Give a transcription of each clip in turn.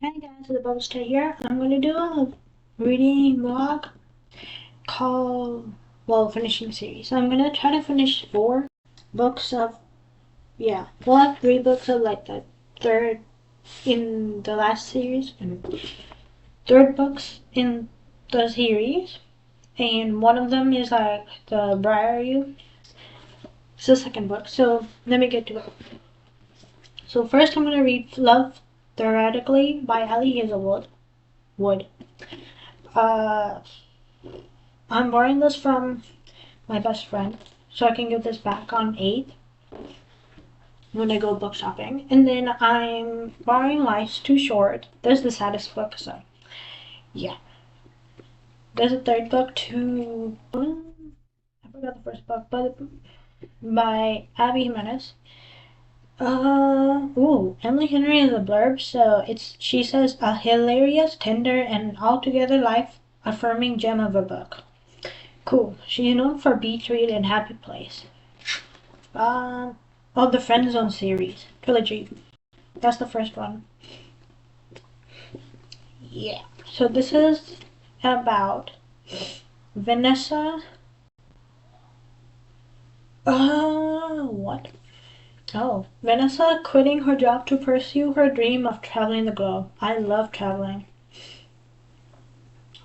Hi guys, the Bubble Star here. I'm gonna do a reading vlog called, finishing series. So I'm gonna try to finish 4 books of, we'll have 3 books of like the third in the last series, and third books in the series, and one of them is like the Briar You. It's the second book, so let me get to it. So first I'm gonna read Love Theoretically by Ali Hazelwood. Uh, I'm borrowing this from my best friend, so I can give this back on 8th when I go book shopping. And then I'm borrowing Life's Too Short. This is the saddest book, so yeah. There's a third book too. I forgot the first book, but by Abby Jimenez. Emily Henry is a blurb, so she says a hilarious, tender, and altogether life-affirming gem of a book. Cool. She's known for Beach Read and Happy Place. The Friend Zone series trilogy. That's the first one. Yeah. So this is about Vanessa. What? Oh, Vanessa quitting her job to pursue her dream of traveling the globe. I love traveling.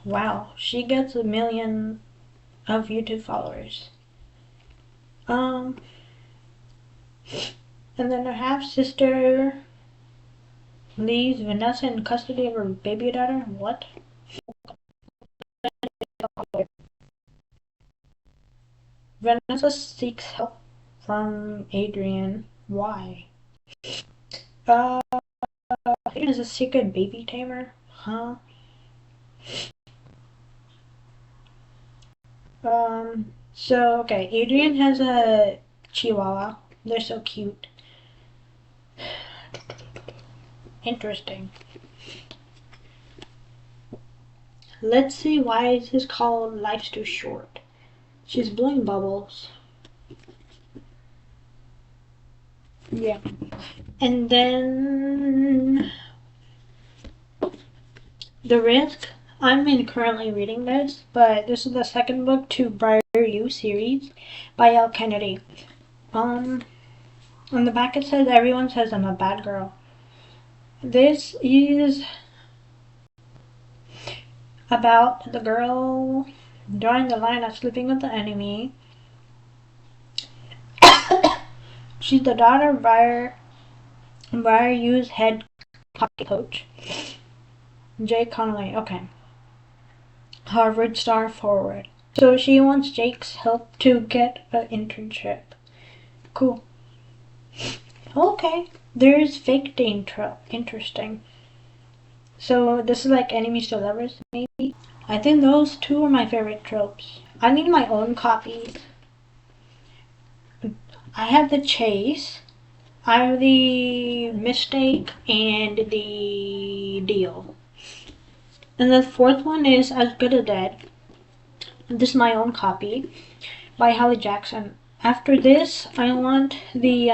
Wow, she gets 1 million of YouTube followers. And then her half sister leaves Vanessa in custody of her baby daughter. What? Vanessa seeks help from Adrian. Why? Adrian is a secret baby tamer? Huh? Okay, Adrian has a chihuahua. They're so cute. Interesting. Let's see, why is this called Life's Too Short? She's blowing bubbles. Yeah. And then The Risk. I'm currently reading this, but this is the second book to Briar You series by Elle Kennedy. On the back it says, everyone says I'm a bad girl. This is about the girl drawing the line of sleeping with the enemy. She's the daughter of Briar U's head hockey coach, Jake Connolly. Okay. Harvard star forward. So she wants Jake's help to get an internship. Cool. Okay. There's fake danger. Interesting. So this is like enemies to lovers, maybe? I think those two are my favorite tropes. I need my own copies. I have the chase. I have the mistake and the deal. And the fourth one is As Good as Dead. This is my own copy by Holly Jackson. After this, I want the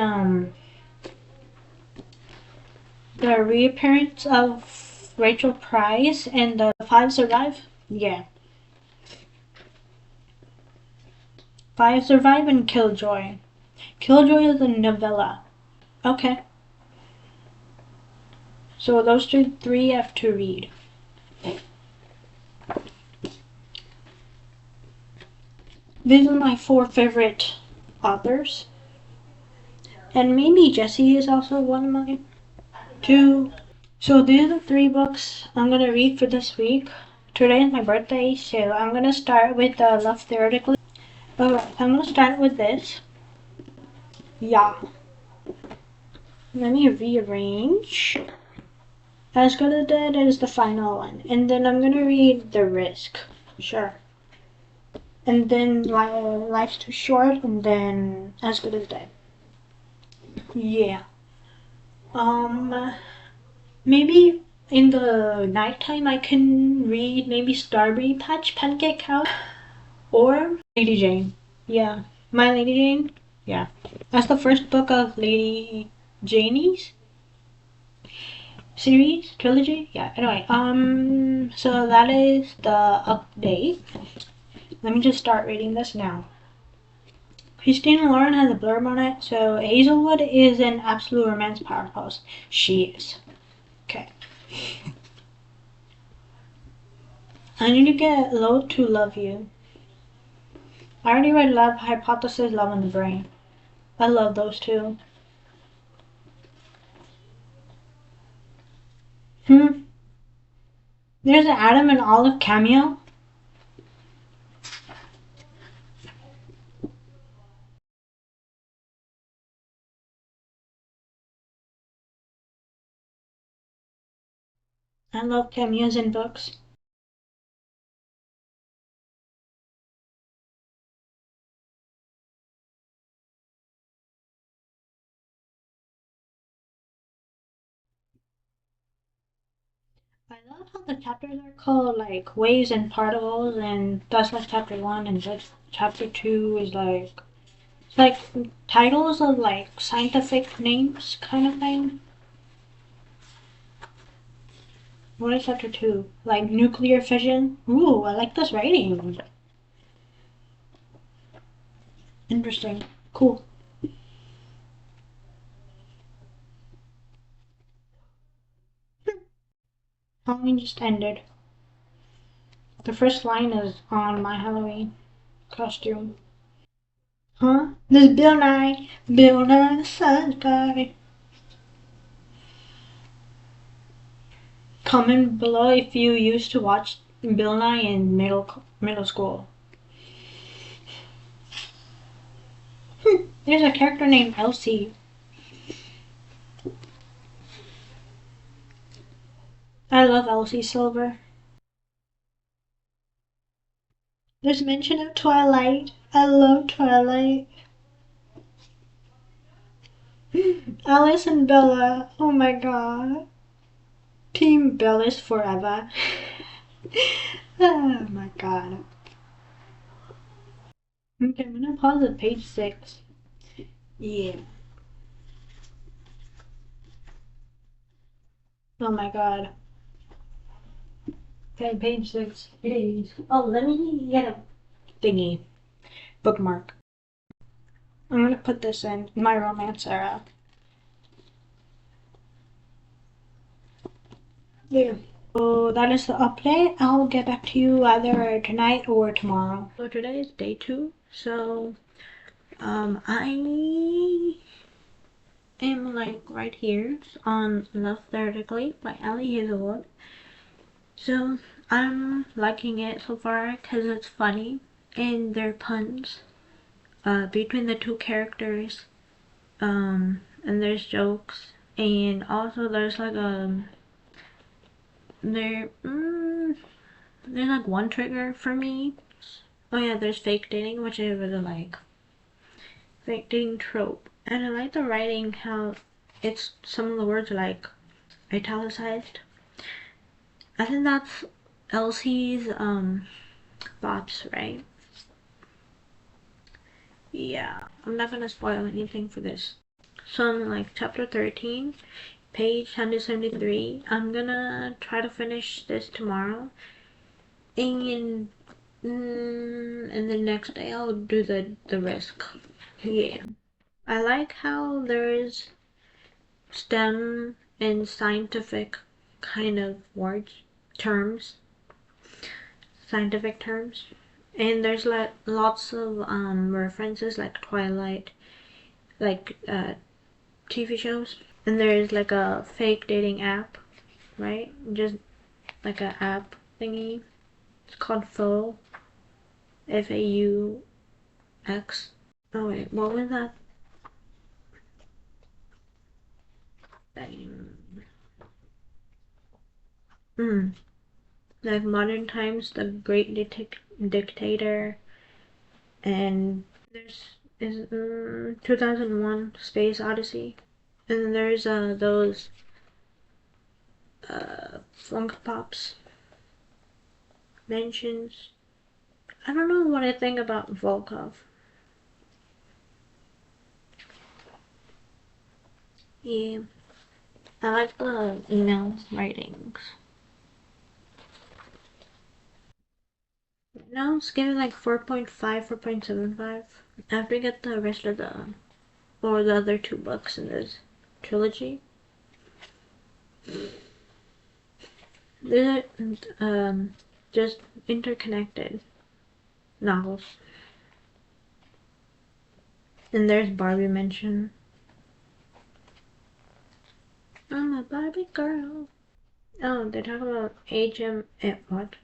reappearance of Rachel Price and the 5 Survive. Yeah. 5 Survive and Killjoy. Killjoy is a novella. Okay. So those 3 I have to read. These are my 4 favorite authors. And maybe Jessie is also one of mine. 2. So these are the 3 books I'm gonna read for this week. Today is my birthday, so I'm gonna start with Love Theoretically. Alright, I'm gonna start with this. Yeah. Let me rearrange. As Good as Dead is the final one. And then I'm gonna read The Risk. Sure. And then Life's Too Short, and then As Good as Dead. Yeah. Maybe in the nighttime I can read maybe Strawberry Patch, Pancake House, or Lady Jane. Yeah. My Lady Jane? Yeah. That's the first book of Lady Janie's. series trilogy. Yeah. Anyway, so that is the update. Let me just start reading this now. Christina Lauren has a blurb on it. So Hazelwood is an absolute romance powerhouse. She is. Okay. I need to get low to love you. I already read Love Hypothesis, Love in the Brain. I love those two. There's an Adam and Olive cameo. I love cameos in books. I love how the chapters are called like Waves and Particles, and that's like chapter 1, and that's chapter 2 is like it's like titles of like scientific names kind of thing. What is chapter 2? Like nuclear fission? Ooh, I like this writing. Interesting. Cool. Halloween just ended. The first line is on my Halloween costume. Huh? This is Bill Nye the Science Guy. Comment below if you used to watch Bill Nye in middle school. There's a character named Elsie. I love Elsie Silver. There's mention of Twilight. I love Twilight. Alice and Bella. Oh my god. Team Bellis forever. Oh my god. Okay, I'm gonna pause at page 6. Yeah. Oh my god. Okay, page 6. Jeez. Oh, let me get a thingy. Bookmark. I'm gonna put this in my romance era. There. So that is the update. I'll get back to you either tonight or tomorrow. So today is day 2. So I am like right here on Love Theoretically by Ali Hazelwood. So I'm liking it so far because it's funny and there are puns between the two characters. And there's jokes, and also there's like there there's like one trigger for me. Oh yeah, there's fake dating, which I really like. Fake dating trope, and I like the writing how it's some of the words are like italicized. I think that's Elsie's thoughts, right? Yeah, I'm not gonna spoil anything for this. So I'm like chapter 13, page 173. I'm gonna try to finish this tomorrow, and the next day I'll do the risk. Yeah, I like how there's STEM and scientific kind of words, terms, scientific terms, and there's like lots of references like Twilight, like TV shows, and there's like a fake dating app, right? Just like an app thingy. It's called Faux. FAUX. Oh wait, what was that? Like Modern Times, The Great Dictator, and there's is 2001 Space Odyssey, and there's those Funk Pops mentions. I don't know what I think about Volkov. Yeah. I like the email writings. Now it's giving like 4.5, 4.75. After you get the rest of the other two books in this trilogy. They're just interconnected novels. And there's Barbie mention. I'm a Barbie girl. Oh, they talk about what?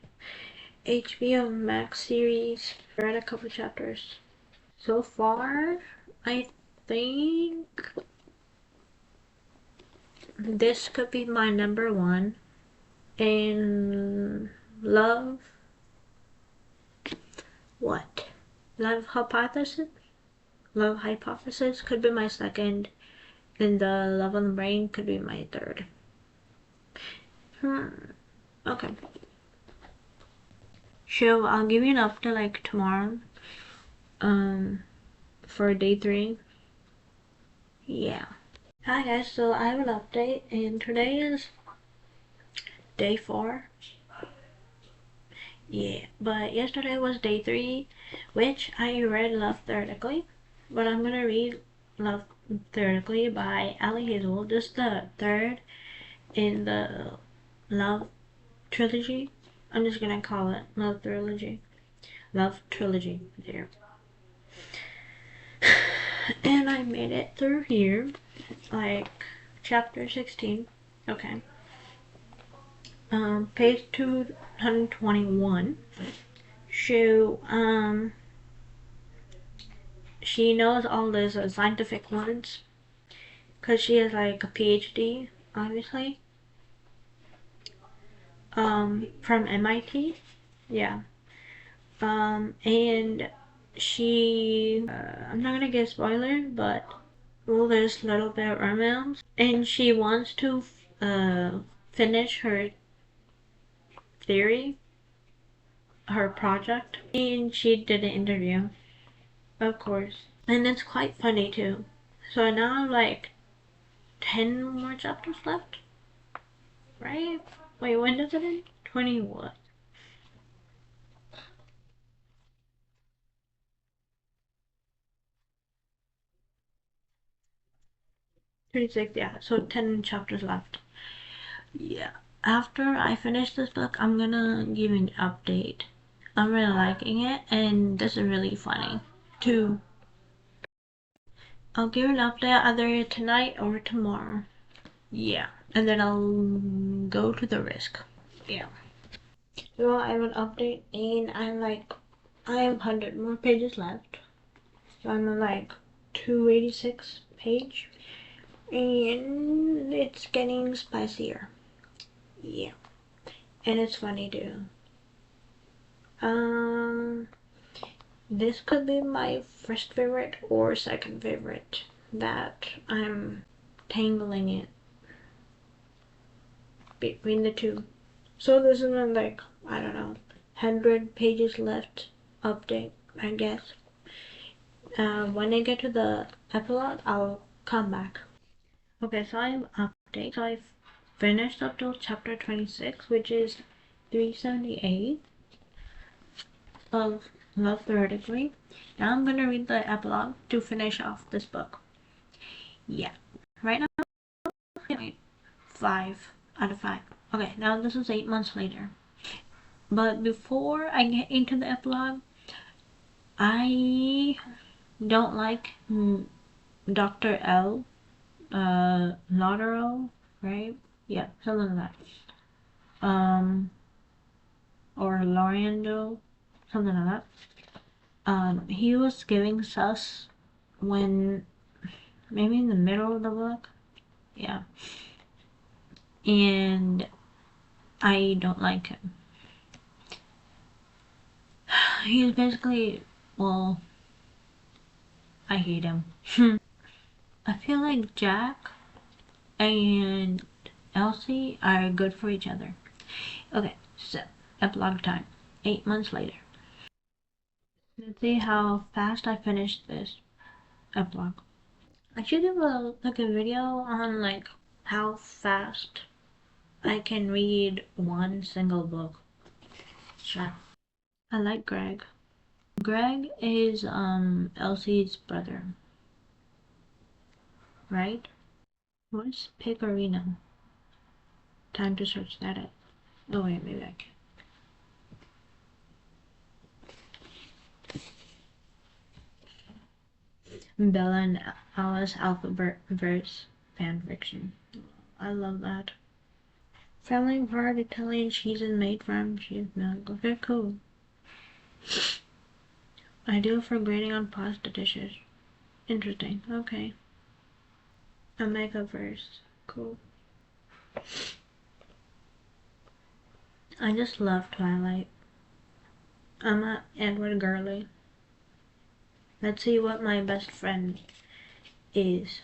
HBO Max series. I read a couple chapters. So far, I think this could be my number one. In Love, what? Love Hypothesis? Love Hypothesis could be my second. And the Love on the Brain could be my third. Okay. So I'll give you an update like tomorrow. For day 3. Yeah. Hi guys, so I have an update and today is day 4. Yeah, but yesterday was day 3, which I read Love Theoretically. But I'm gonna read Love Theoretically by Ali Hazel. This is the third in the Love Trilogy. I'm just gonna call it Love Trilogy. Love Trilogy. There. And I made it through here, like chapter 16. Okay. Page 221. She knows all these scientific words because she has like a PhD, obviously. From MIT. Yeah. And she, I'm not gonna give spoiler, but well, there's a little bit of romance, and she wants to finish her theory, her project, and she did an interview, of course, and it's quite funny too. So now I have like 10 more chapters left, right? Wait, when does it end? 20 what? 36, yeah, so 10 chapters left. Yeah. After I finish this book, I'm gonna give an update. I'm really liking it, and this is really funny too. I'll give an update either tonight or tomorrow. Yeah. And then I'll go to the risk. Yeah. So I have an update, and I have 100 more pages left. So I'm at like 286 page, and it's getting spicier. Yeah. And it's funny too. This could be my first favorite or second favorite that I'm tangling it between the two. So this is like, I don't know, 100 pages left update, I guess. When I get to the epilogue, I'll come back. Okay, so I'm update. So I've finished up till chapter 26, which is 378 of Love Theoretically. Now I'm gonna read the epilogue to finish off this book. Yeah. Right now, 5 out of 5. Okay, now this is 8 months later. But before I get into the epilogue, I don't like Dr. L. Lautaro, right? Yeah, something like that. Or Loriendo, something like that. He was giving sus when maybe in the middle of the book. Yeah. And I don't like him. He's basically, well, I hate him. I feel like Jack and Elsie are good for each other. Okay, so epilogue time. 8 months later. Let's see how fast I finished this epilogue. I should have like a video on like how fast I can read one single book. Sure. I like Greg. Greg is Elsie's brother, right? What's Pecorino? Time to search that up. Oh wait, maybe I can. Bella and Alice Alphaverse fanfiction. I love that. Family part Italian cheese is made from cheese milk. Okay, cool. Ideal for grating on pasta dishes. Interesting. Okay. Omega verse. Cool. I just love Twilight. I'm a Edward girly. Let's see what my best friend is.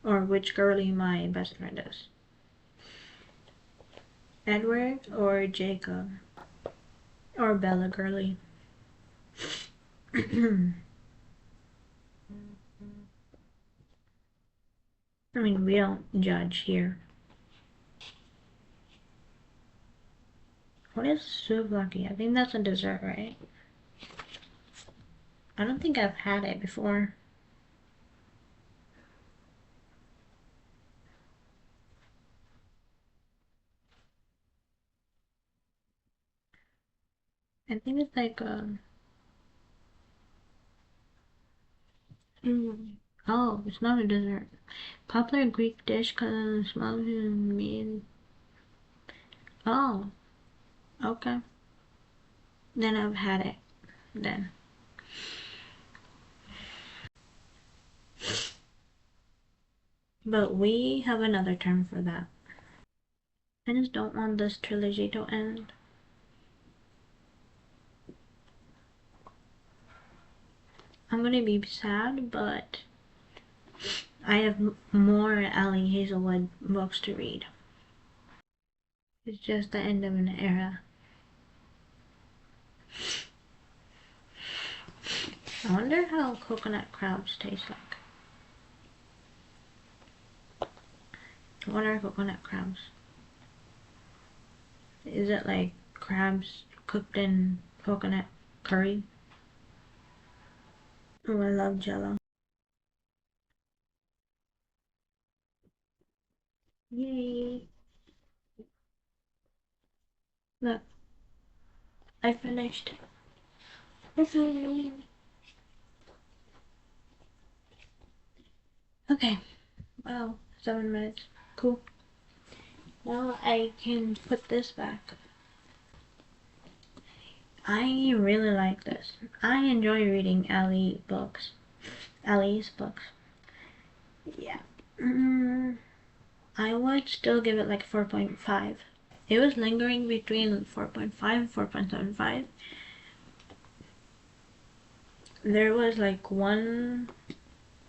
Or which girly my best friend is. Edward or Jacob? Or Bella girly? I mean, we don't judge here. What is souvlaki? I think that's a dessert, right? I don't think I've had it before. I think it's like oh, it's not a dessert. Popular Greek dish smells mean. Oh, okay. Then I've had it. Then. But we have another term for that. I just don't want this trilogy to end. I'm gonna be sad, but I have more Ali Hazelwood books to read. It's just the end of an era. I wonder how coconut crabs taste like. What are coconut crabs? Is it like crabs cooked in coconut curry? Oh, I love Jello. Yay! Look, I finished. Okay, wow, 7 minutes. Cool. Now I can put this back. I really like this. I enjoy reading Ali's books. Yeah. I would still give it like 4.5. It was lingering between 4.5 and 4.75. There was like one,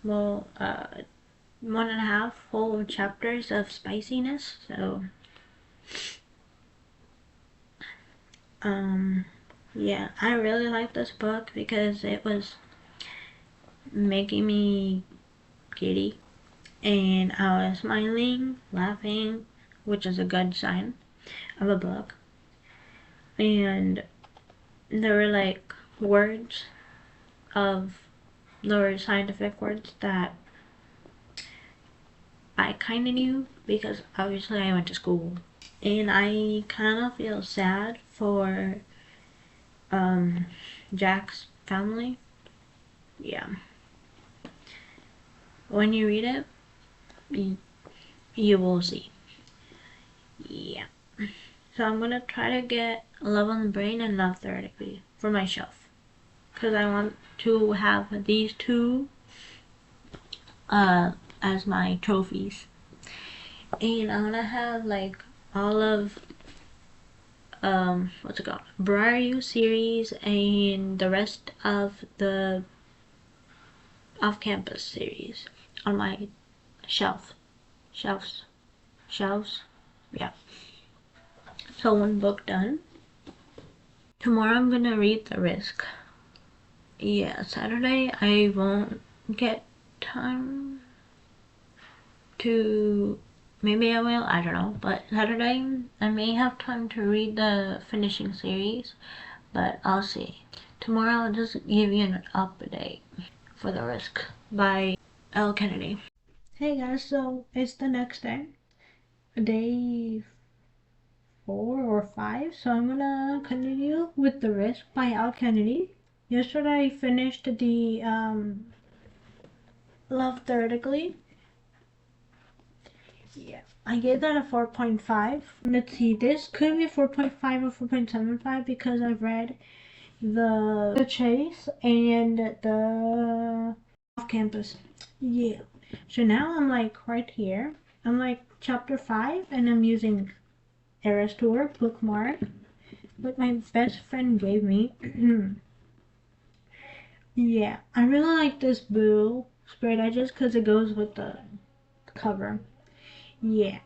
well, 1.5 whole chapters of spiciness, so yeah, I really like this book because it was making me giddy and I was smiling, laughing, which is a good sign of a book. And there were like words of there were scientific words that I kind of knew because obviously I went to school. And I kind of feel sad for Jack's family. Yeah. When you read it, you will see. Yeah. So I'm gonna try to get Love on the Brain and Love Therapy for my shelf. Because I want to have these two as my trophies. And I'm gonna have like all of what's it called? Briar series and the rest of the off-campus series on my shelf. Shelves. Yeah. So one book done. Tomorrow I'm gonna read The Risk. Yeah, Saturday I won't get time. to, maybe I will, I don't know, but Saturday I may have time to read the finishing series, but I'll see. Tomorrow I'll just give you an update for The Risk by Elle Kennedy. Hey guys, so it's the next day, day 4 or 5, so I'm gonna continue with The Risk by Elle Kennedy. Yesterday I finished the Love Theoretically. Yeah, I gave that a 4.5. Let's see, this could be 4.5 or 4.75 because I've read the Chase and the Off Campus. Yeah. So now I'm like right here. I'm like chapter 5 and I'm using Eras Tour bookmark, what my best friend gave me. Yeah, I really like this blue sprayed edges because it goes with the cover. Yeah,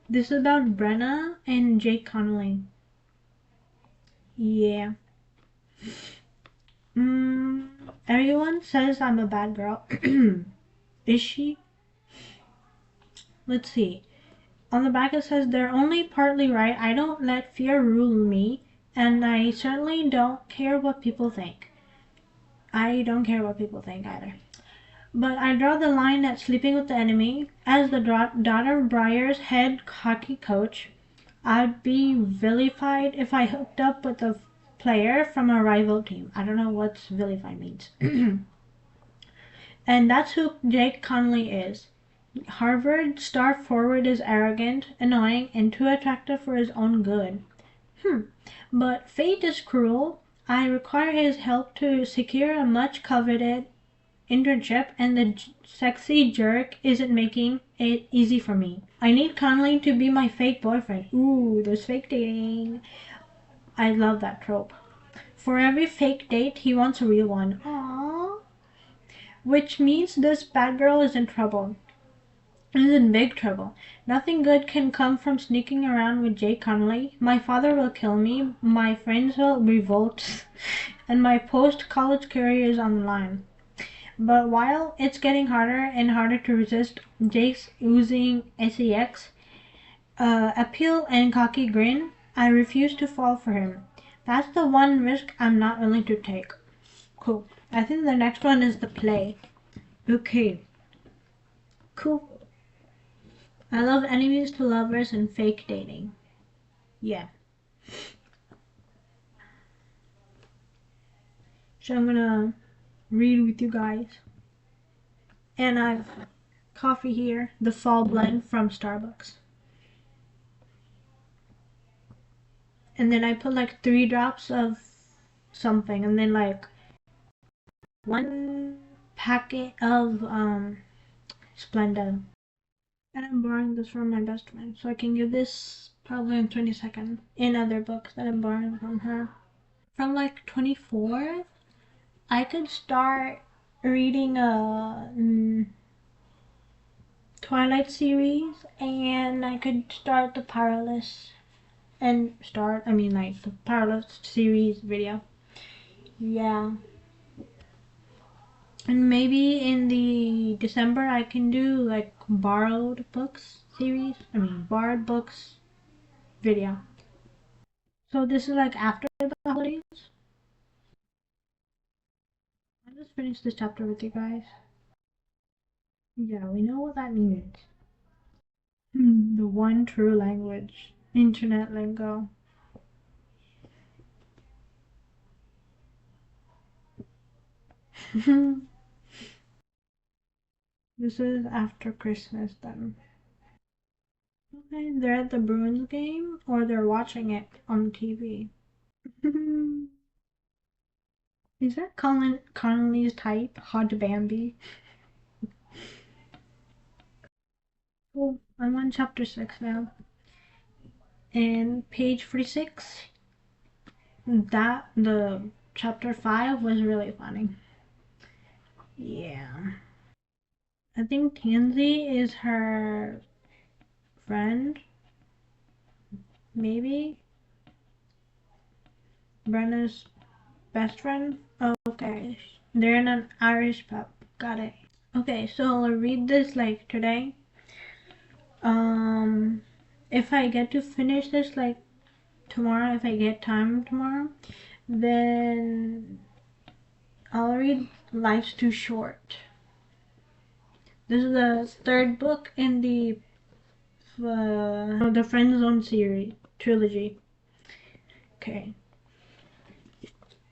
this is about Brenna and Jake Connolly. Yeah. Everyone says I'm a bad girl. Is she? Let's see. On the back it says they're only partly right. I don't let fear rule me, and I certainly don't care what people think. I don't care what people think either. But I draw the line at sleeping with the enemy. As the daughter of Briar's head hockey coach, I'd be vilified if I hooked up with a player from a rival team. I don't know what vilify means. And that's who Jake Connolly is. Harvard star forward is arrogant, annoying, and too attractive for his own good. But fate is cruel. I require his help to secure a much coveted internship, and the sexy jerk isn't making it easy for me. I need Connolly to be my fake boyfriend. Ooh, there's fake dating. I love that trope. For every fake date, he wants a real one. Aww. Which means this bad girl is in trouble. Is in big trouble. Nothing good can come from sneaking around with Jake Connolly. My father will kill me, my friends will revolt, and my post-college career is on the line. But while it's getting harder and harder to resist Jake's oozing sex appeal and cocky grin, I refuse to fall for him. That's the one risk I'm not willing to take. Cool. I think the next one is the play. Okay. Cool. I love enemies to lovers and fake dating. Yeah. So I'm gonna read with you guys. And I've coffee here, the fall blend from Starbucks. And then I put like 3 drops of something, and then like 1 packet of Splenda. And I'm borrowing this from my best friend, so I can give this probably in 20 seconds in other books that I'm borrowing from her. From like 24th, I could start reading a Twilight series, and I could start the Powerless the Powerless series video. Yeah. And maybe in the December I can do like borrowed books borrowed books video. So this is like after the holidays. I'll just finish this chapter with you guys. Yeah, we know what that means. The one true language. Internet lingo. This is after Christmas then. Okay, they're at the Bruins game or they're watching it on TV. Is that Connolly's type? Hot Bambi? Cool. I'm on chapter 6 now. And page 46. The chapter 5 was really funny. Yeah. I think Tansy is her friend. Maybe. Brenna's best friend. Oh, okay. They're in an Irish pub. Got it. Okay, so I'll read this like today. if I get to finish this like tomorrow, if I get time tomorrow, then I'll read Life's Too Short. This is the third book in the Friend Zone series trilogy. Okay.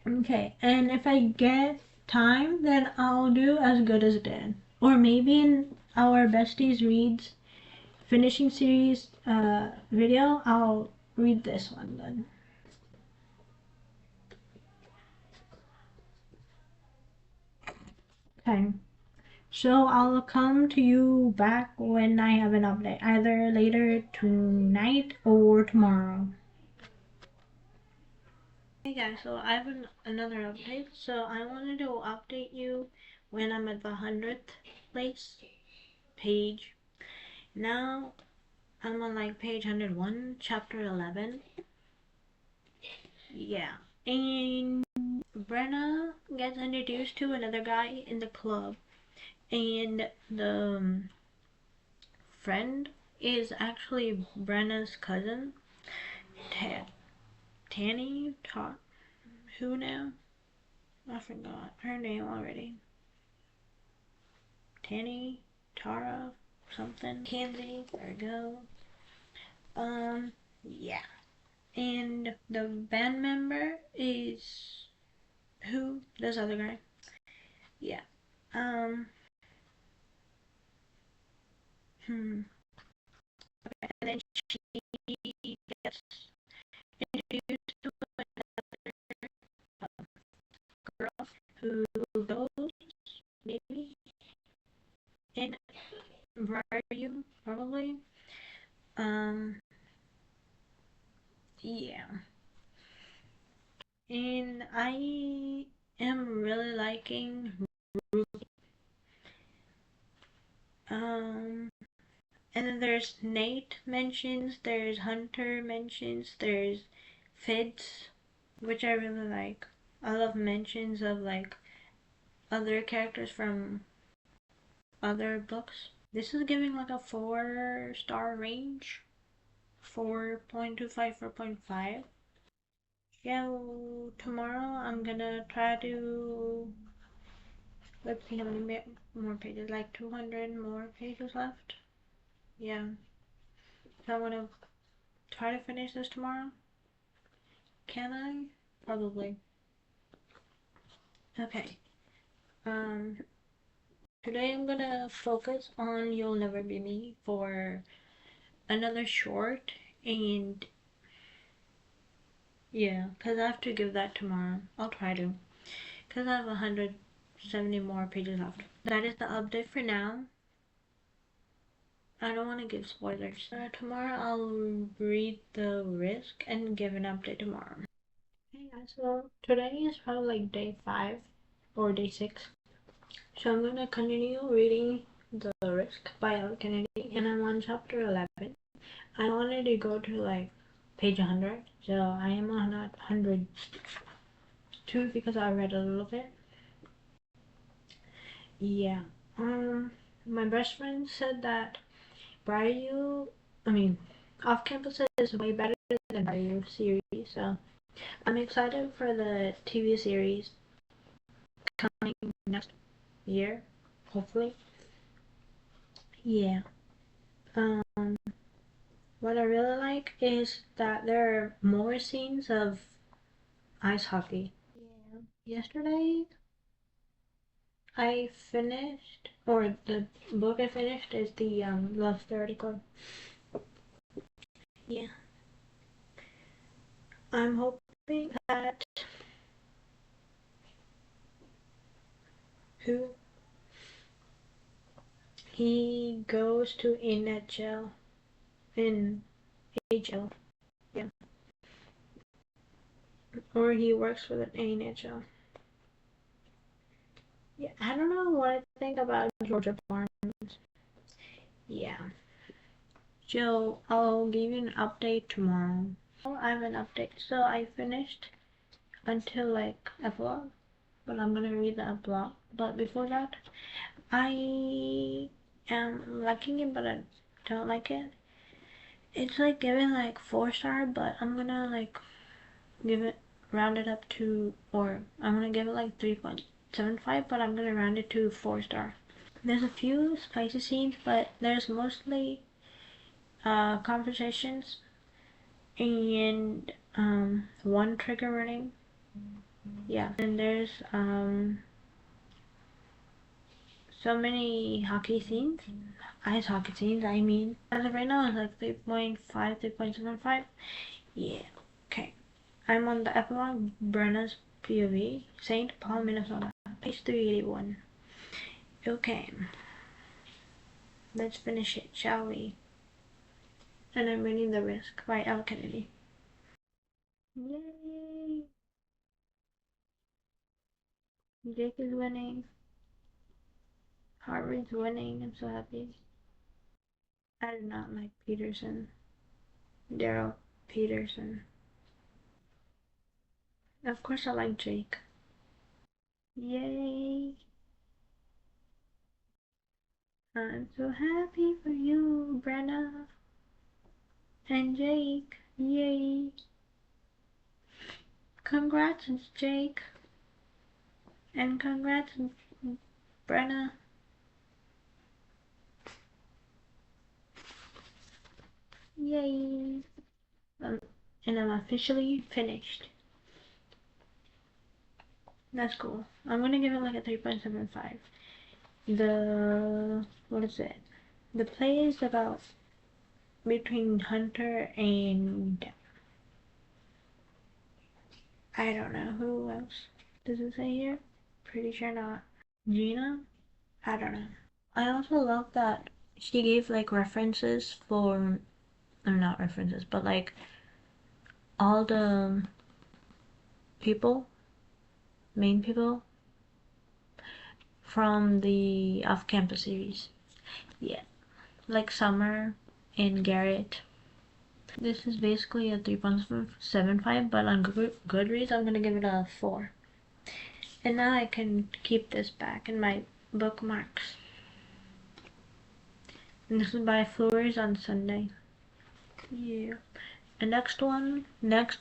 Okay, and if I get time, then I'll do As Good as Dead. Or maybe in our Besties Reads finishing series video, I'll read this one then. Okay, so I'll come to you back when I have an update, either later tonight or tomorrow. Hey guys, so I have another update. So I wanted to update you when I'm at the 100th place page. Now I'm on like page 101, chapter 11. Yeah. And Brenna gets introduced to another guy in the club. And the friend is actually Brenna's cousin. Tanny? Who now? I forgot her name already. Tanny? Tara? Something? Kenzie? There we go. Yeah. And the band member is who? This other guy. Yeah. Um. Okay. And then she gets introduced to a girl who goes maybe in Vario probably. Um. Yeah. And I am really liking Ruby. And then there's Nate mentions, there's Hunter mentions, there's Fitz, which I really like. I love mentions of like other characters from other books. This is giving like a 4-star range. 4.25, 4.5. Yeah, tomorrow I'm gonna try to, let's see how many more pages, like 200 more pages left. Yeah, so I'm gonna try to finish this tomorrow. Can I? Probably. Okay. Um, Today I'm gonna focus on You'll Never Be Me for another short, and yeah, cause I have to give that tomorrow. I'll try to, cause I have 170 more pages left. That is the update for now. I don't want to give spoilers. Tomorrow I'll read The Risk and give an update tomorrow. Hey guys, so today is probably like day 5 or day 6. So I'm gonna continue reading The Risk by Elle Kennedy, and I'm on chapter 11. I wanted to go to like page 100, so I am on 102 because I read a little bit. Yeah. My best friend said that Off Campus is way better than Barrio series, so I'm excited for the TV series coming next year, hopefully. Yeah. What I really like is that there are more scenes of ice hockey. Yeah. Yesterday, I finished, or the book I finished is the Love Story Club. Yeah. I'm hoping that who he goes to NHL in HL. Yeah. Or he works for the NHL. Yeah, I don't know what I think about Georgia Barnes. Yeah. Joe, I'll give you an update tomorrow. I have an update. So I finished until like epilogue, but I'm gonna read the epilogue. But before that, I am liking it, but don't like it. It's like giving like 4-star, but I'm gonna like give it round it up to, or I'm gonna give it like 3.75, but I'm gonna round it to 4-star. There's a few spicy scenes, but there's mostly conversations and one trigger warning. Yeah, and there's so many hockey scenes, ice hockey scenes. I mean, as of right now, it's like 3.5, 3.75. Yeah. Okay. I'm on the epilogue, Brenna's POV, St. Paul, Minnesota, page 381. Okay. Let's finish it, shall we? And I'm reading The Risk by Elle Kennedy. Yay! Jake is winning. Harvard's winning. I'm so happy. I do not like Peterson. Daryl Peterson. Of course I like Jake. Yay! I'm so happy for you, Brenna. And Jake. Yay! Congrats, Jake. And congrats, Brenna. Yay! And I'm officially finished. That's cool. I'm gonna give it like a 3.75. What is it? The play is about between Hunter and I don't know who else. Does it say here? Pretty sure not. Gina? I don't know. I also love that she gave like references for, or not references, but like all the people, main people from the off-campus series. Yeah, like Summer and Garrett. This is basically a 3.75, but on Goodreads I'm gonna give it a 4. And now I can keep this back in my bookmarks. And this is by Flowers on Sunday. Yeah. The next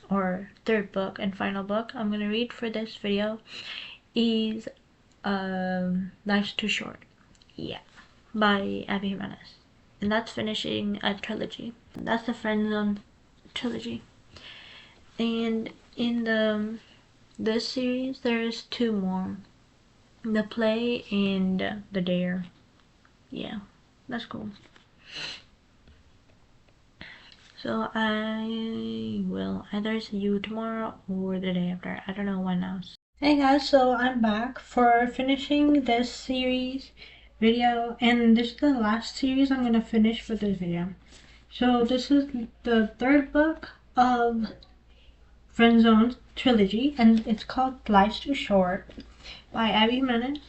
or third book and final book I'm gonna read for this video is Life's Too Short. Yeah, by Abby Jimenez. And that's finishing a trilogy. That's the Friendzone trilogy. And in this series there's 2 more. The play and the dare. Yeah, that's cool. So I will either see you tomorrow or the day after. I don't know when else. Hey guys, so I'm back for finishing this series video, and this is the last series I'm gonna finish for this video. So this is the 3rd book of Friendzone trilogy, and it's called Life's Too Short by Abby Jimenez.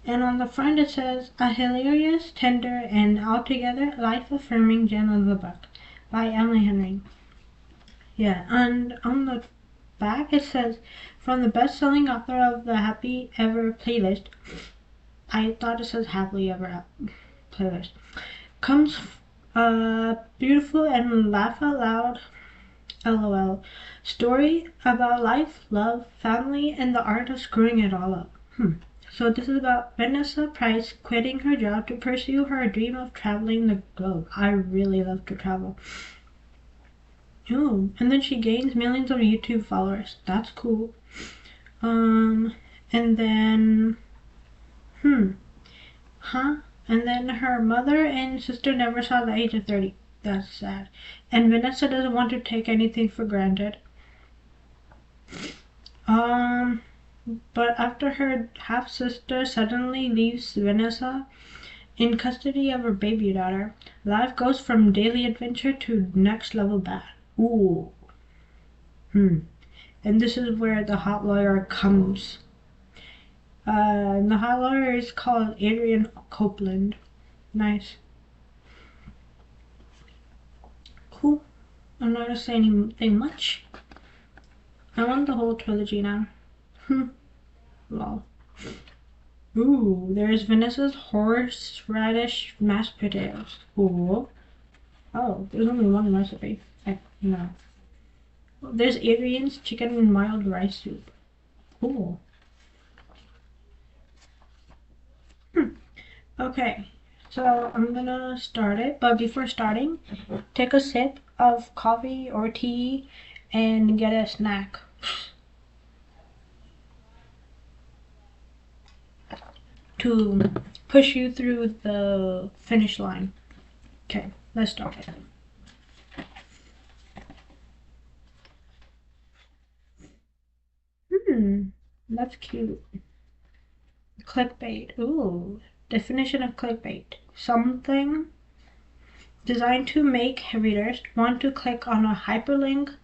And on the front it says, a hilarious, tender, and altogether life-affirming gem of a book by Emily Henry. Yeah, and on the back it says, from the best-selling author of the Happy Ever playlist, I thought it says Happily Ever playlist, comes a beautiful and laugh out loud LOL story about life, love, family, and the art of screwing it all up. So this is about Vanessa Price quitting her job to pursue her dream of traveling the globe. I really love to travel. Oh, and then she gains millions of YouTube followers. That's cool. And then, and then her mother and sister never saw the age of 30. That's sad. And Vanessa doesn't want to take anything for granted. But after her half-sister suddenly leaves Vanessa in custody of her baby daughter, life goes from daily adventure to next level bad. Ooh. And this is where the hot lawyer comes. And the hot lawyer is called Adrian Copeland. Nice. Cool. I'm not gonna say anything much. I want the whole trilogy now. Lol. Ooh, there's Vanessa's horseradish mashed potatoes. Ooh. Oh, there's only one recipe. No. There's Adrian's chicken and mild rice soup. Cool. Okay, so I'm gonna start it, but before starting, take a sip of coffee or tea and get a snack to push you through the finish line. Okay, let's start it. That's cute. Clickbait. Ooh, definition of clickbait. Something designed to make readers want to click on a hyperlink,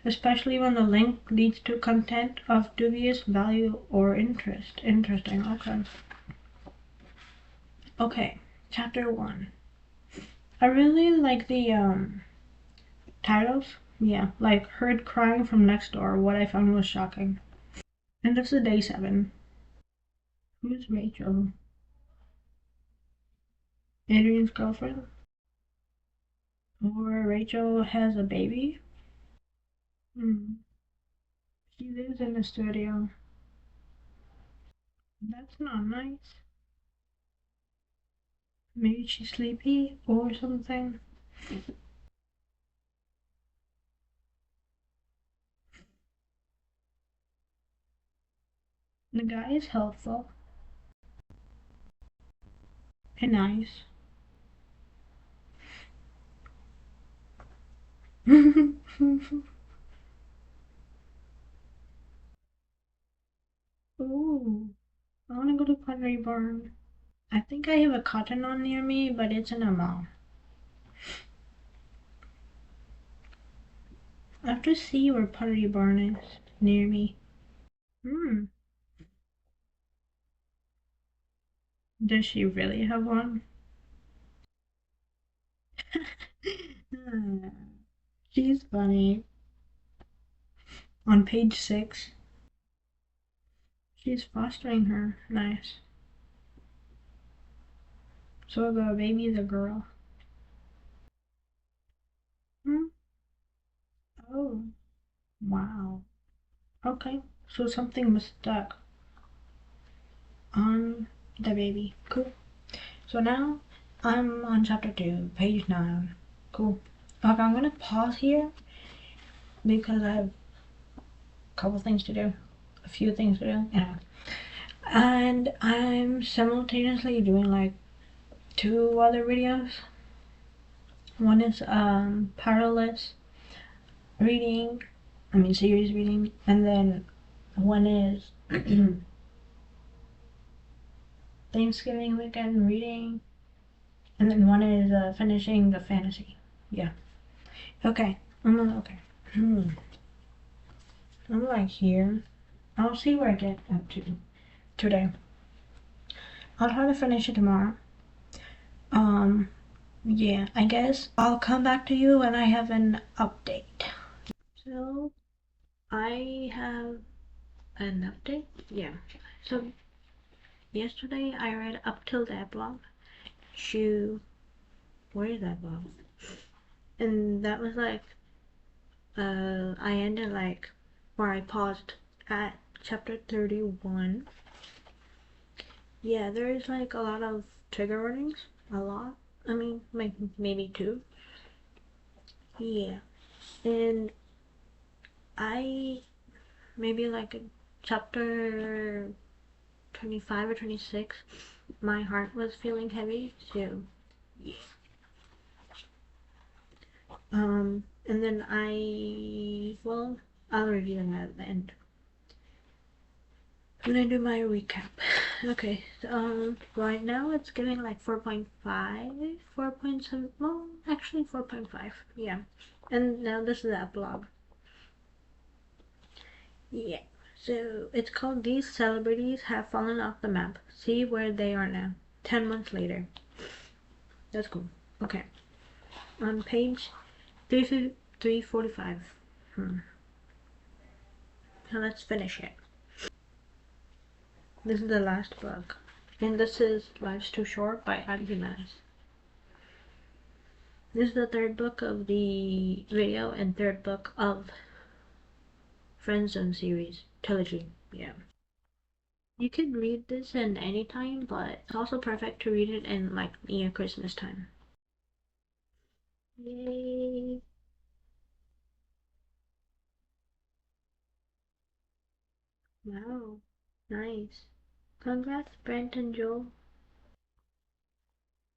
especially when the link leads to content of dubious value or interest. Interesting. Okay. Okay, chapter 1. I really like the titles. Yeah, like heard crying from next door. What I found was shocking. And this is day 7. Who's Rachel? Adrian's girlfriend? Or Rachel has a baby? Hmm. She lives in the studio. That's not nice. Maybe she's sleepy or something. The guy is helpful and nice. Ooh, I wanna go to Pottery Barn. I think I have a Cotton On near me, but it's in a mall. I have to see where Pottery Barn is near me. Hmm. Does she really have one? She's funny. On page 6, she's fostering her. Nice. So the baby's a girl. Hmm? Oh, wow. Okay, so something was stuck on the baby. Cool. So now I'm on chapter 2, page 9. Cool. Okay, I'm gonna pause here because I have a couple things to do, a few things to do, and I'm simultaneously doing like 2 other videos. One is parallels reading, series reading, and then one is Thanksgiving weekend reading, and then one is finishing the fantasy. Yeah. Okay. Okay. I'm like here. I'll see where I get up to today. I'll try to finish it tomorrow. Yeah, I guess I'll come back to you when I have an update. So, I have an update? Yeah. So, yesterday I read up till the epilogue. Shoo. Where is that blog? And that was like, I ended like where I paused at chapter 31. Yeah, there's like a lot of trigger warnings. A lot. Maybe 2. Yeah. And I maybe like chapter 25 or 26, my heart was feeling heavy. So yeah. And then I'll review them at the end. I'm gonna do my recap. Okay, so, right now it's giving like 4.5, 4.7, well, actually 4.5, yeah. And now this is the epilogue. Yeah, so it's called These Celebrities Have Fallen Off the Map. See where they are now, 10 months later. That's cool. Okay, on page 345. So let's finish it. This is the last book. And this is Life's Too Short by Adi Jimenez. This is the third book of the video and third book of Friendzone series trilogy. Yeah. You could read this in any time, but it's also perfect to read it in like near Christmas time. Yay! Wow, nice. Congrats, Brent and Joel.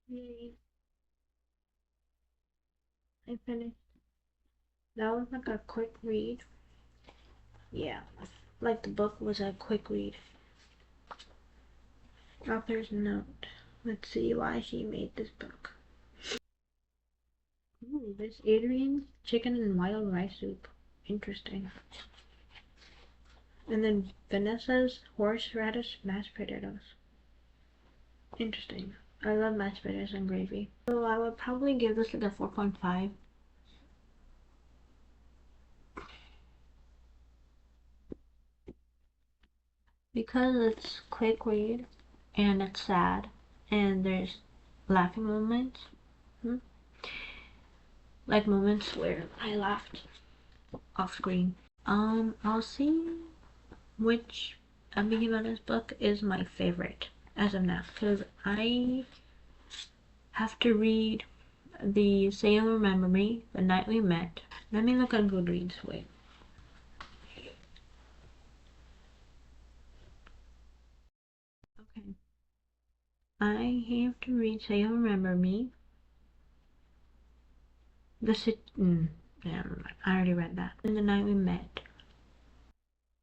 Yay! I finished. That was like a quick read. Yeah, like the book was a quick read. Author's note. Let's see why she made this book. Ooh, this Adrian's chicken and wild rice soup. Interesting. And then Vanessa's horseradish mashed potatoes. Interesting. I love mashed potatoes and gravy. So I would probably give this like a 4.5. Because it's quick read and it's sad and there's laughing moments. Like moments where I laughed off screen. I'll see which Abigail Jimenez book is my favorite as of now, because I have to read the Say You'll Remember Me, The Night We Met. Let me look on Goodreads. Wait. Okay. I have to read Say You'll Remember Me. Never mind. I already read that. And The Night We Met.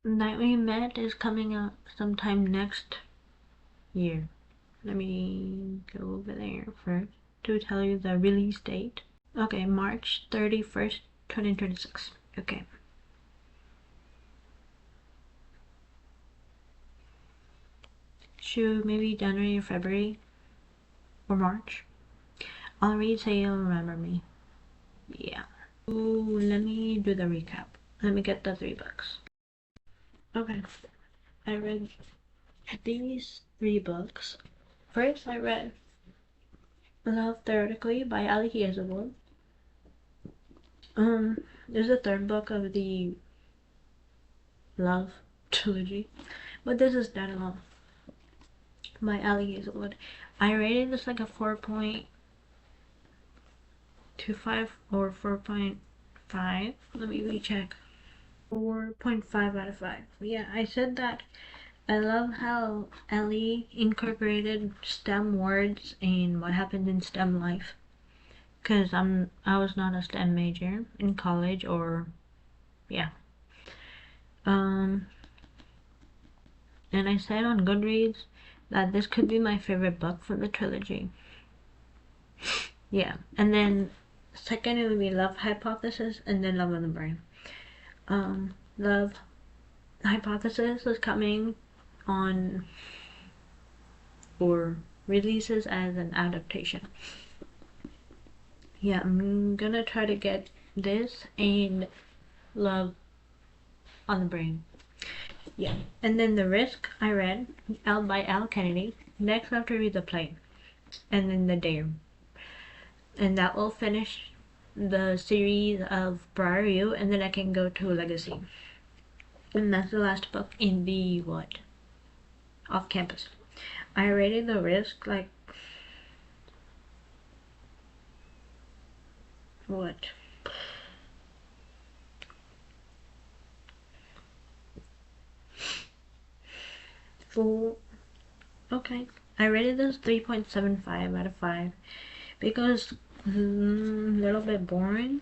The Night We Met is coming out sometime next year. Let me go over there first to tell you the release date. Okay, March 31st, 2026. Okay. Shoot, maybe January or February or March. I'll read Say You'll Remember Me. Yeah. Ooh, let me do the recap. Let me get the 3 books. Okay. I read these 3 books. First, I read Love Theoretically by Ali Hazelwood. This is the 3rd book of the Love trilogy, but this is Dead Alone by Ali Hazelwood. I rated this like a 4.25 or 4.5. Let me recheck. 4.5 out of 5. Yeah, I said that I love how Ellie incorporated STEM words in what happened in STEM life. Cause I was not a STEM major in college, or yeah. And I said on Goodreads that this could be my favorite book from the trilogy. Yeah, and then second it would be Love Hypothesis, and then Love in the Brain. Love Hypothesis is coming on or releases as an adaptation. Yeah, I'm gonna try to get this and Love on the Brain. Yeah, and then The Risk I read out by Al Kennedy. Next I have to read The Play, and then The Dare, and that will finish the series of Briar, and then I can go to Legacy. And that's the last book in the off campus. I rated The Risk like what? Full. Okay. I rated this 3.75 out of 5 because a little bit boring,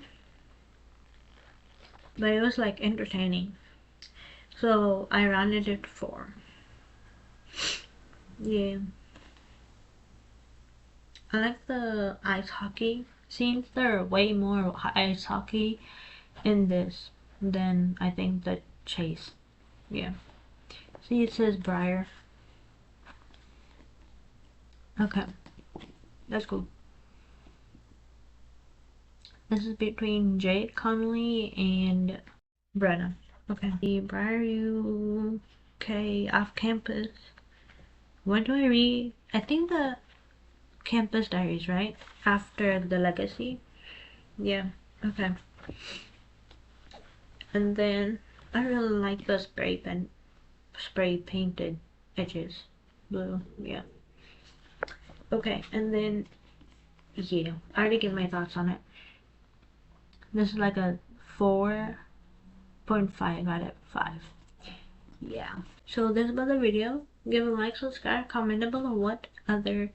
but it was like entertaining. So I rounded it to 4. Yeah. I like the ice hockey scenes. There are way more ice hockey in this than I think the chase. Yeah. See, it says Briar. Okay. That's cool. This is between Jake Connolly and Brenna. Okay. The Briar UK off campus. What do I read? I think the Campus Diaries, right? After the Legacy. Yeah, okay. And then I really like the spray painted edges. Blue, yeah. Okay, and then yeah, I already gave my thoughts on it. This is like a 4.5 out of 5. Yeah. So this was the video. Give a like, subscribe, comment down below what other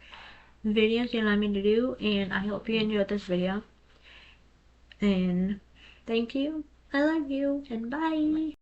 videos you like me to do, and I hope you enjoyed this video. And thank you. I love you, and bye.